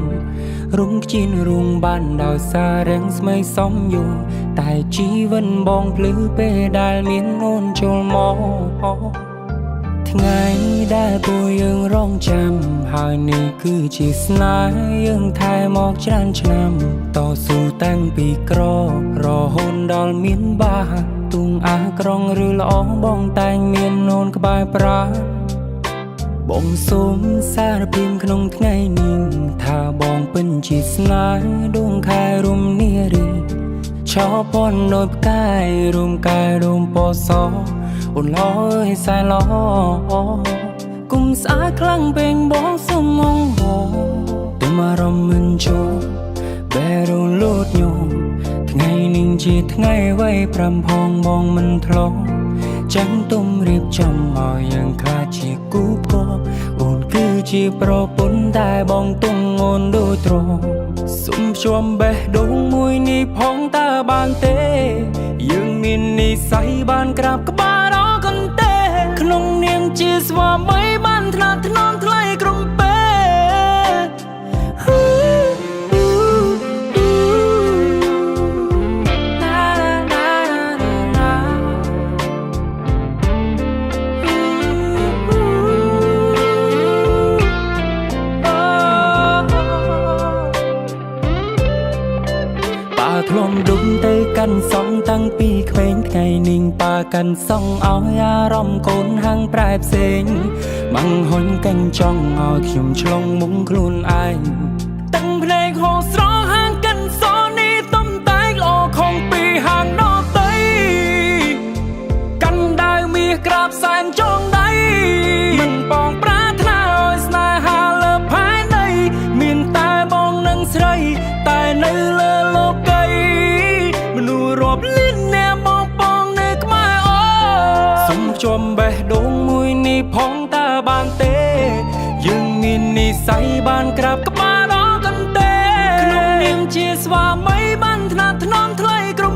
រុំខ្ជិនរុងបានដោយសាររាំងស្មីសំយងតែជីវិតបងភ្លឺពេលដែលមានអូនចូលមកថ្ងៃដែលពួកយើងរងចាំហើយនេះគឺជាស្នេហ៍យើងថែមកច្រើនឆ្នាំតស៊ូតាំងពីក្ររហូតដល់មានបាទុងអាក្រងឬល្អបងតែងមានអូនក្បែរប្រាបងសូមសារភាពក្នុងថ្ងៃនេះថាបងពិតជាស្នេហ៍ដួងខែរំនារីឆោពន់ដូចផ្កាយរំកាយរំពណ៌សអូនឡអើយសែឡគុំស្អាតខ្លាំងពេញបងសុំងងហទុំអារម្មណ៍មិនចូលបែរលូតញោមថ្ងៃនេះជាថ្ងៃໄວ5ផងបងមិនធ្លាប់ចាំទុំរៀបចំឲ្យយើងខ្លាចជាគូភពអូនគឺជាប្រពន្ធតែបងទុំអូនដូចទ្រសុំភ្ជាប់បេះដូងមួយនេះផងតើបានទេយើងមាននិស្ស័យបានក្រាបក្បាលរកន្ទេក្នុងនាមជាស្វាមីបានថ្នាក់ថ្នមថ្លៃក្រុមពេធ្លំដុំទៅកាន់សងតាំងពីក្មេងថ្ងៃនេះប៉ាកាន់សងឲ្យអារម្មណ៍កូនហាំងប្រែផ្សេងបង្ហុញកាញ់ចង់ឲ្យខ្ញុំឆ្លងមុខខ្លួនឯងតាំងភ្នែកហូរស្រងហាងកាន់សនេះទំតែងល្អខំពីហាងដតីកាន់ដាវមាសក្រាបសែនចងដៃមិនបងប្រាថ្នាឲ្យស្នេហាលើផែនដីមានតែបងនឹងស្រីតែនៅលើលោកីមនុស្សរាប់លានអ្នកបងនៅក្បែរអូសុំភ្ជាប់បេះដូងមួយនេះផងតើបានទេយើងមាននិស្ស័យបានក្រាបក្បាលដល់កន្ទេក្នុងនាមជាស្វាមីបានថ្នាក់ថ្នមថ្លៃក្រុម